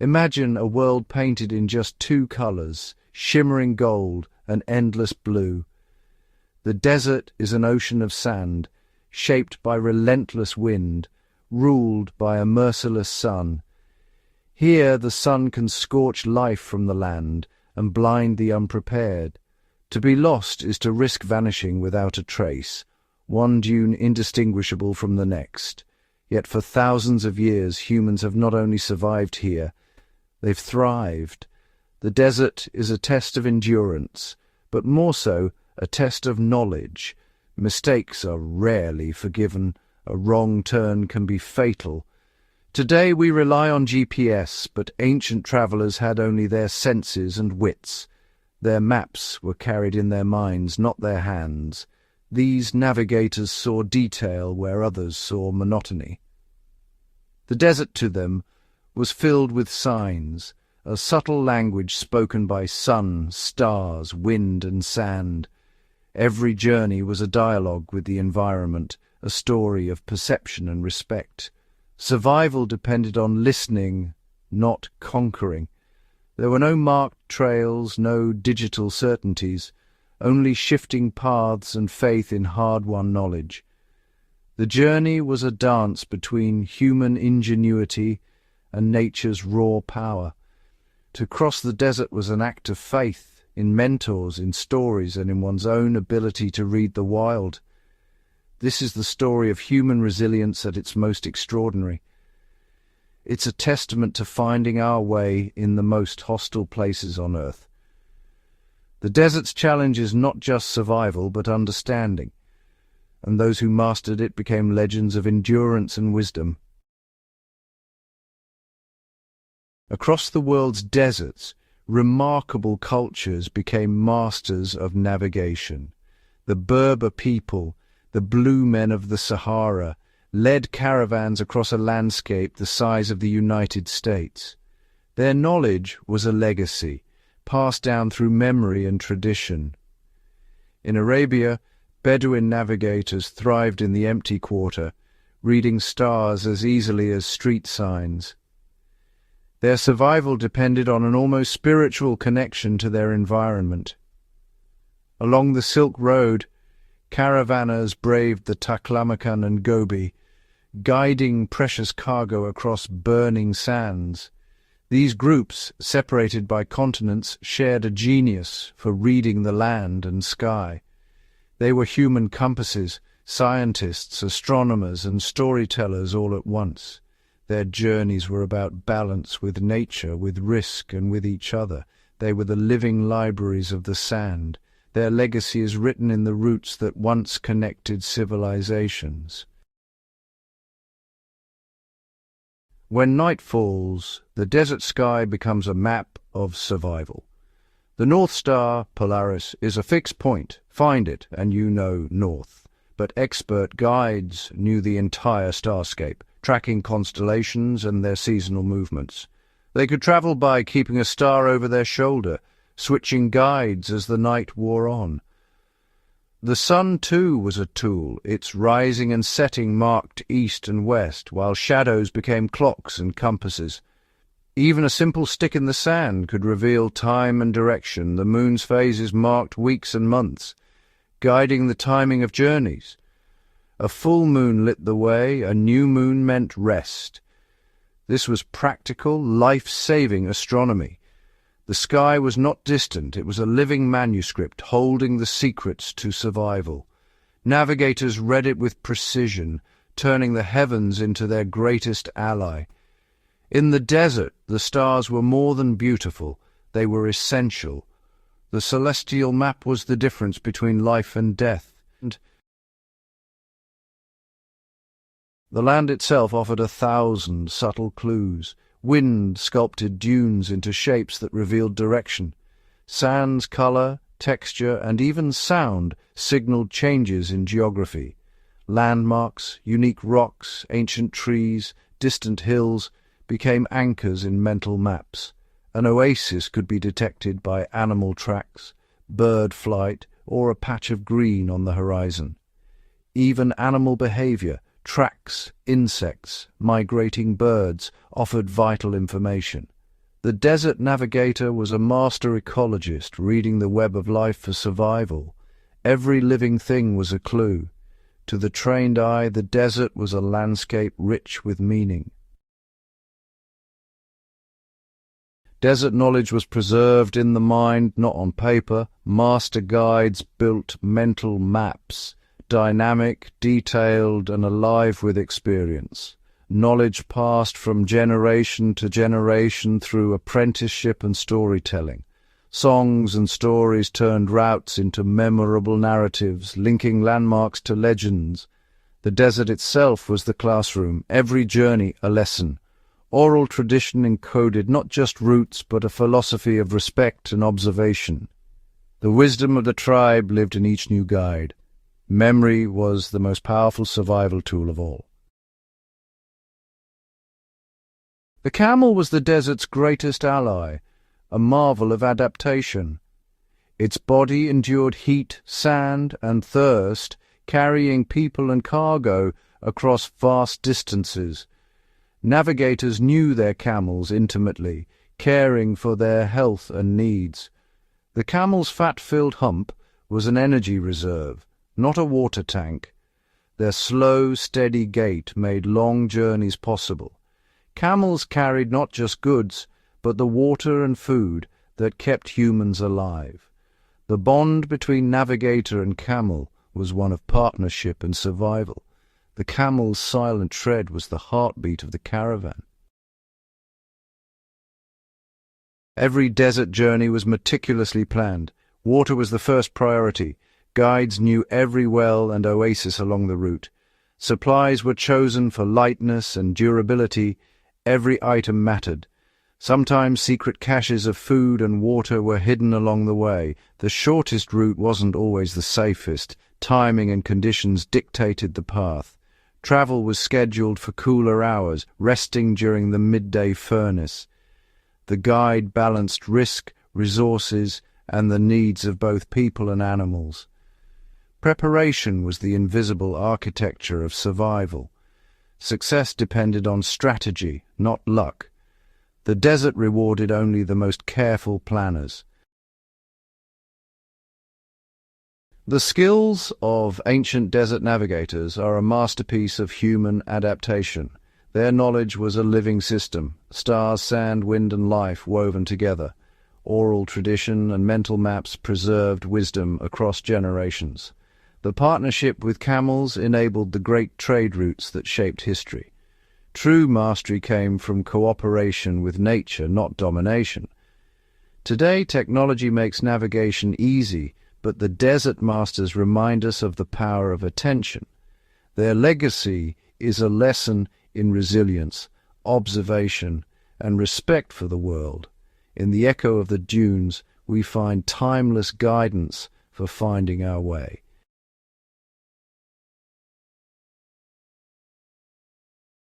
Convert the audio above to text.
Imagine a world painted in just two colors, shimmering gold and endless blue. The desert is an ocean of sand, shaped by relentless wind, ruled by a merciless sun. Here the sun can scorch life from the land and blind the unprepared. To be lost is to risk vanishing without a trace, one dune indistinguishable from the next. Yet for thousands of years humans have not only survived here, they've thrived. The desert is a test of endurance, but more so a test of knowledge. Mistakes are rarely forgiven. A wrong turn can be fatal. Today we rely on GPS, but ancient travelers had only their senses and wits. Their maps were carried in their minds, not their hands. These navigators saw detail where others saw monotony. The desert to them was filled with signs, a subtle language spoken by sun, stars, wind and sand. Every journey was a dialogue with the environment, a story of perception and respect. Survival depended on listening, not conquering. There were no marked trails, no digital certainties, only shifting paths and faith in hard-won knowledge. The journey was a dance between human ingenuity and nature's raw power. To cross the desert was an act of faith, in mentors, in stories, and in one's own ability to read the wild. This is the story of human resilience at its most extraordinary. It's a testament to finding our way in the most hostile places on Earth. The desert's challenge is not just survival, but understanding, and those who mastered it became legends of endurance and wisdom. Across the world's deserts, remarkable cultures became masters of navigation. The Berber people, the blue men of the Sahara, led caravans across a landscape the size of the United States. Their knowledge was a legacy, passed down through memory and tradition. In Arabia, Bedouin navigators thrived in the empty quarter, reading stars as easily as street signs. Their survival depended on an almost spiritual connection to their environment. Along the Silk Road, caravanners braved the Taklamakan and Gobi, guiding precious cargo across burning sands. These groups, separated by continents, shared a genius for reading the land and sky. They were human compasses, scientists, astronomers, and storytellers all at once. Their journeys were about balance with nature, with risk, and with each other. They were the living libraries of the sand. Their legacy is written in the roots that once connected civilizations. When night falls, the desert sky becomes a map of survival. The North Star, Polaris, is a fixed point. Find it, and you know north. But expert guides knew the entire starscape, tracking constellations and their seasonal movements. They could travel by keeping a star over their shoulder, switching guides as the night wore on. The sun, too, was a tool. Its rising and setting marked east and west, while shadows became clocks and compasses. Even a simple stick in the sand could reveal time and direction. The moon's phases marked weeks and months, guiding the timing of journeys. A full moon lit the way, a new moon meant rest. This was practical, life-saving astronomy. The sky was not distant, it was a living manuscript holding the secrets to survival. Navigators read it with precision, turning the heavens into their greatest ally. In the desert, the stars were more than beautiful, they were essential. The celestial map was the difference between life and death. The land itself offered 1,000 subtle clues. Wind sculpted dunes into shapes that revealed direction. Sand's color, texture, and even sound signaled changes in geography. Landmarks, unique rocks, ancient trees, distant hills became anchors in mental maps. An oasis could be detected by animal tracks, bird flight, or a patch of green on the horizon. Even animal behavior, tracks, insects, migrating birds, offered vital information. The desert navigator was a master ecologist, reading the web of life for survival. Every living thing was a clue. To the trained eye, the desert was a landscape rich with meaning. Desert knowledge was preserved in the mind, not on paper. Master guides built mental maps, dynamic, detailed, and alive with experience. Knowledge passed from generation to generation through apprenticeship and storytelling. Songs and stories turned routes into memorable narratives, linking landmarks to legends. The desert itself was the classroom, every journey a lesson. Oral tradition encoded not just routes, but a philosophy of respect and observation. The wisdom of the tribe lived in each new guide. Memory was the most powerful survival tool of all. The camel was the desert's greatest ally, a marvel of adaptation. Its body endured heat, sand, and thirst, carrying people and cargo across vast distances. Navigators knew their camels intimately, caring for their health and needs. The camel's fat-filled hump was an energy reserve, not a water tank. Their slow, steady gait made long journeys possible. Camels carried not just goods, but the water and food that kept humans alive. The bond between navigator and camel was one of partnership and survival. The camel's silent tread was the heartbeat of the caravan. Every desert journey was meticulously planned. Water was the first priority. Guides knew every well and oasis along the route. Supplies were chosen for lightness and durability. Every item mattered. Sometimes secret caches of food and water were hidden along the way. The shortest route wasn't always the safest. Timing and conditions dictated the path. Travel was scheduled for cooler hours, resting during the midday furnace. The guide balanced risk, resources, and the needs of both people and animals. Preparation was the invisible architecture of survival. Success depended on strategy, not luck. The desert rewarded only the most careful planners. The skills of ancient desert navigators are a masterpiece of human adaptation. Their knowledge was a living system, stars, sand, wind, and life woven together. Oral tradition and mental maps preserved wisdom across generations. The partnership with camels enabled the great trade routes that shaped history. True mastery came from cooperation with nature, not domination. Today, technology makes navigation easy, but the desert masters remind us of the power of attention. Their legacy is a lesson in resilience, observation, and respect for the world. In the echo of the dunes, we find timeless guidance for finding our way.